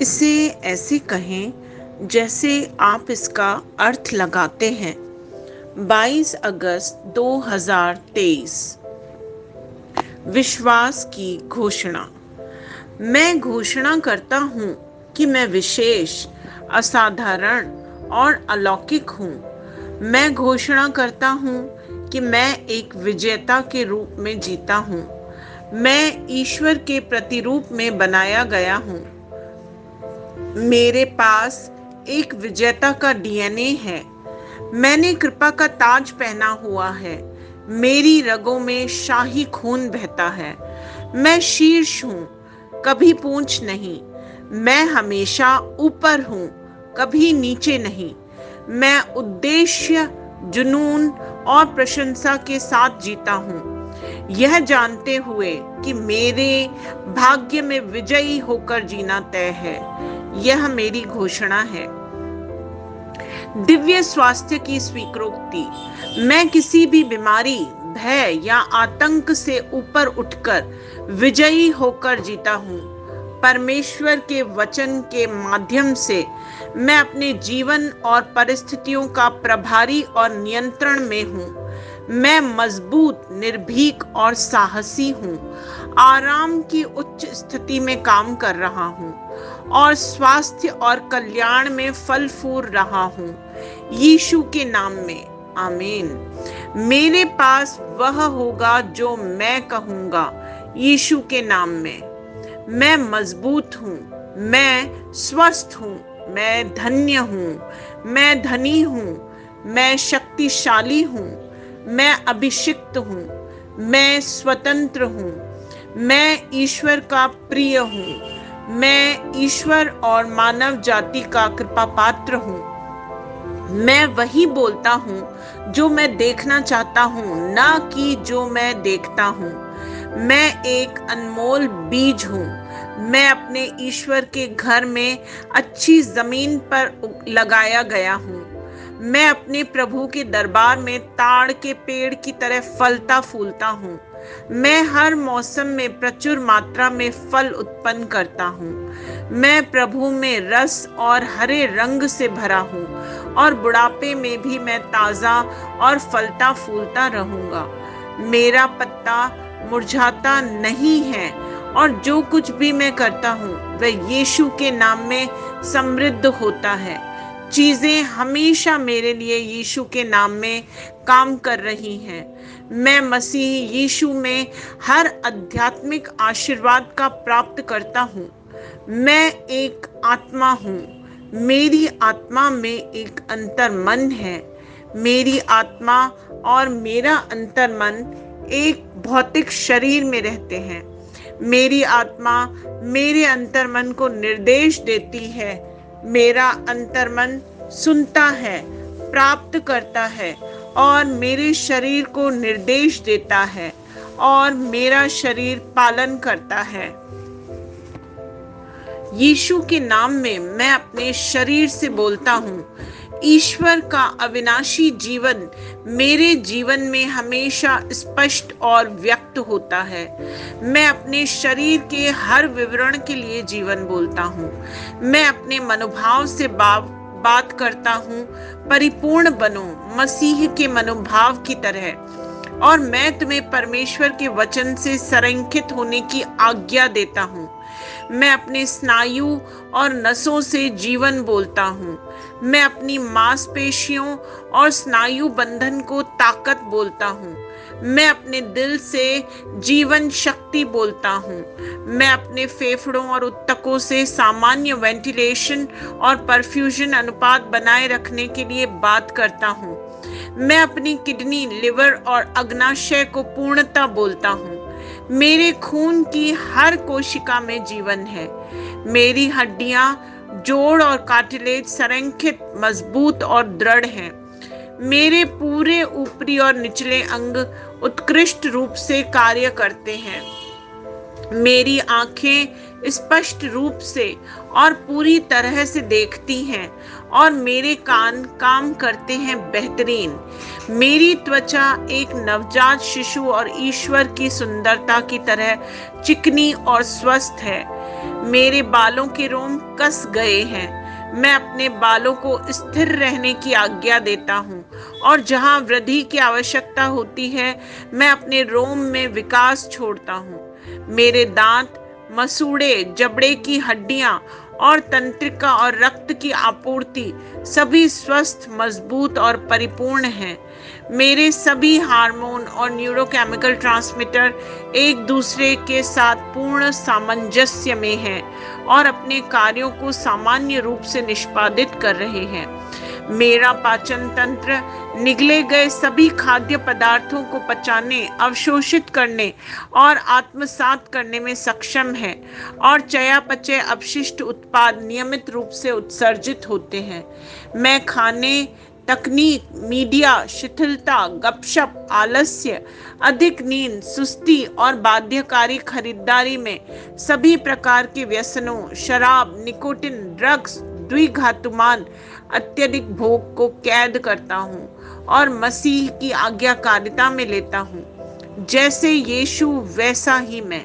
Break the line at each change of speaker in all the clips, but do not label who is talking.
इसे ऐसे कहें जैसे आप इसका अर्थ लगाते हैं। 22 अगस्त 2023। विश्वास की घोषणा। मैं घोषणा करता हूँ कि मैं विशेष, असाधारण और अलौकिक हूँ। मैं घोषणा करता हूँ कि मैं एक विजेता के रूप में जीता हूँ। मैं ईश्वर के प्रतिरूप में बनाया गया हूँ। मेरे पास एक विजेता का डीएनए है। मैंने कृपा का ताज पहना हुआ है। मेरी रगों में शाही खून बहता है। मैं शीर्ष हूँ, कभी पूंछ नहीं। मैं हमेशा ऊपर हूँ, कभी नीचे नहीं। मैं उद्देश्य, जुनून और प्रशंसा के साथ जीता हूँ, यह जानते हुए कि मेरे भाग्य में विजयी होकर जीना तय है। यह मेरी घोषणा है। दिव्य स्वास्थ्य की स्वीकृति। मैं किसी भी बीमारी, भय या आतंक से ऊपर उठकर विजयी होकर जीता हूँ। परमेश्वर के वचन के माध्यम से मैं अपने जीवन और परिस्थितियों का प्रभारी और नियंत्रण में हूँ। मैं मजबूत, निर्भीक और साहसी हूँ। आराम की उच्च स्थिति में काम कर रहा हूँ और स्वास्थ्य और कल्याण में फल फूल रहा हूँ। यीशु के नाम में, आमीन। मेरे पास वह होगा जो मैं कहूँगा, यीशु के नाम में। मैं मजबूत हूँ, मैं स्वस्थ हूँ, मैं धन्य हूँ, मैं धनी हूँ, मैं शक्तिशाली हूँ, मैं अभिषिक्त हूँ, मैं स्वतंत्र हूँ, मैं ईश्वर का प्रिय हूँ, मैं ईश्वर और मानव जाति का कृपा पात्र हूँ। मैं वही बोलता हूँ जो मैं देखना चाहता हूँ, ना कि जो मैं देखता हूँ। मैं एक अनमोल बीज हूँ। मैं अपने ईश्वर के घर में अच्छी जमीन पर लगाया गया हूँ। मैं अपने प्रभु के दरबार में ताड़ के पेड़ की तरह फलता फूलता हूँ। मैं हर मौसम में प्रचुर मात्रा में फल उत्पन्न करता हूँ। मैं प्रभु में रस और हरे रंग से भरा हूँ और बुढ़ापे में भी मैं ताजा और फलता फूलता रहूंगा। मेरा पत्ता मुरझाता नहीं है और जो कुछ भी मैं करता हूँ वह यीशु के नाम में समृद्ध होता है। चीजें हमेशा मेरे लिए यीशु के नाम में काम कर रही हैं। मैं मसीह यीशु में हर आध्यात्मिक आशीर्वाद का प्राप्त करता हूँ। मैं एक आत्मा हूँ। मेरी आत्मा में एक अंतर्मन है। मेरी आत्मा और मेरा अंतर्मन एक भौतिक शरीर में रहते हैं। मेरी आत्मा मेरे अंतर्मन को निर्देश देती है। मेरा अंतर्मन सुनता है, प्राप्त करता है और मेरे शरीर को निर्देश देता है और मेरा शरीर पालन करता है। यीशु के नाम में मैं अपने शरीर से बोलता हूँ, ईश्वर का अविनाशी जीवन मेरे जीवन में हमेशा स्पष्ट और व्यक्त होता है। मैं अपने शरीर के हर विवरण के लिए जीवन बोलता हूँ। मैं अपने मनोभाव से बात करता हूँ, परिपूर्ण बनो मसीह के मनोभाव की तरह। और मैं तुम्हें परमेश्वर के वचन से संरेखित होने की आज्ञा देता हूँ। मैं अपने स्नायु और नसों से जीवन बोलता हूँ। मैं अपनी मांसपेशियों और स्नायु बंधन को ताकत बोलता हूँ। मैं अपने दिल से जीवन शक्ति बोलता हूँ। मैं अपने फेफड़ों और ऊतकों से सामान्य वेंटिलेशन और परफ्यूजन अनुपात बनाए रखने के लिए बात करता हूँ। मैं अपनी किडनी, लिवर और अग्नाशय को पूर्णता बोलता हूँ। मेरे खून की हर कोशिका में जीवन है। मेरी हड्डियां, जोड़ और कार्टिलेज संरेखित, मजबूत और दृढ़ हैं। मेरे पूरे ऊपरी और निचले अंग उत्कृष्ट रूप से कार्य करते हैं। मेरी आंखें स्पष्ट रूप से और पूरी तरह से देखती हैं और मेरे कान काम करते हैं बेहतरीन। मेरी त्वचा एक नवजात शिशु और ईश्वर की सुंदरता की तरह चिकनी और स्वस्थ है। मेरे बालों के रोम कस गए हैं। मैं अपने बालों को स्थिर रहने की आज्ञा देता हूँ और जहाँ वृद्धि की आवश्यकता होती है मैं अपने रोम में विकास छोड़ता हूँ। मेरे दांत, मसूड़े, जबड़े की हड्डियां और तंत्रिका और रक्त की आपूर्ति सभी स्वस्थ, मजबूत और परिपूर्ण हैं। मेरे सभी हार्मोन और न्यूरोकेमिकल ट्रांसमीटर एक दूसरे के साथ पूर्ण सामंजस्य में हैं और अपने कार्यों को सामान्य रूप से निष्पादित कर रहे हैं। मेरा पाचन तंत्र निगले गए सभी खाद्य पदार्थों को पचाने, अवशोषित करने और आत्मसात करने में सक्षम है और चयापचय अपशिष्ट उत्पाद नियमित रूप से उत्सर्जित होते हैं। मैं खाने, तकनीक, मीडिया, शिथिलता, गपशप, आलस्य, अधिक नींद, सुस्ती और बाध्यकारी खरीदारी में सभी प्रकार के व्यसनों, शराब, निकोटिन, ड्रग्स, द्विघातुमान, अत्यधिक भोग को कैद करता हूँ और मसीह की आज्ञाकारिता में लेता हूँ। जैसे यीशु वैसा ही मैं।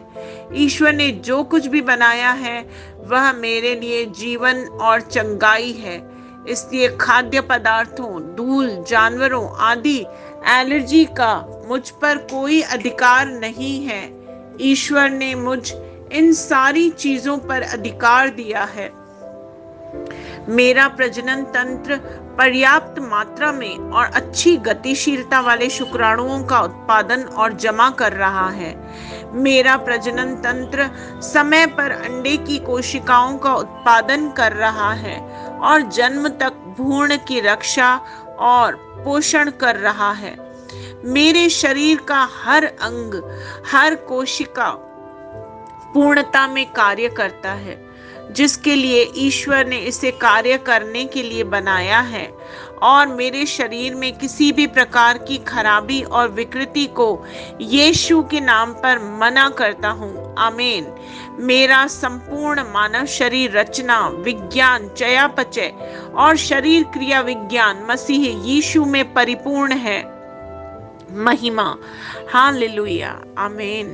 ईश्वर ने जो कुछ भी बनाया है वह मेरे लिए जीवन और चंगाई है। इसलिए खाद्य पदार्थों, धूल, जानवरों आदि एलर्जी का मुझ पर कोई अधिकार नहीं है। ईश्वर ने मुझ इन सारी चीजों पर अधिकार दिया है। मेरा प्रजनन तंत्र पर्याप्त मात्रा में और अच्छी गतिशीलता वाले शुक्राणुओं का उत्पादन और जमा कर रहा है। मेरा प्रजनन तंत्र समय पर अंडे की कोशिकाओं का उत्पादन कर रहा है और जन्म तक भ्रूण की रक्षा और पोषण कर रहा है। मेरे शरीर का हर अंग, हर कोशिका पूर्णता में कार्य करता है, जिसके लिए ईश्वर ने इसे कार्य करने के लिए बनाया है, और मेरे शरीर में किसी भी प्रकार की खराबी और विकृति को यीशु के नाम पर मना करता हूँ। आमीन। मेरा संपूर्ण मानव शरीर रचना, विज्ञान, चयापचय और शरीर क्रिया विज्ञान मसीह यीशु में परिपूर्ण है। महिमा, हालेलुया, आमीन।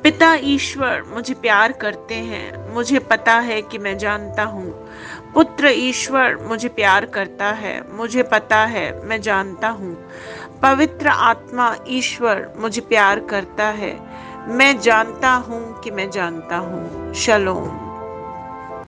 पिता ईश्वर मुझे प्यार करते हैं, मुझे पता है कि मैं जानता हूँ। पुत्र ईश्वर मुझे प्यार करता है, मुझे पता है, मैं जानता हूँ। पवित्र आत्मा ईश्वर मुझे प्यार करता है, मैं जानता हूँ कि मैं जानता हूँ। शलोम।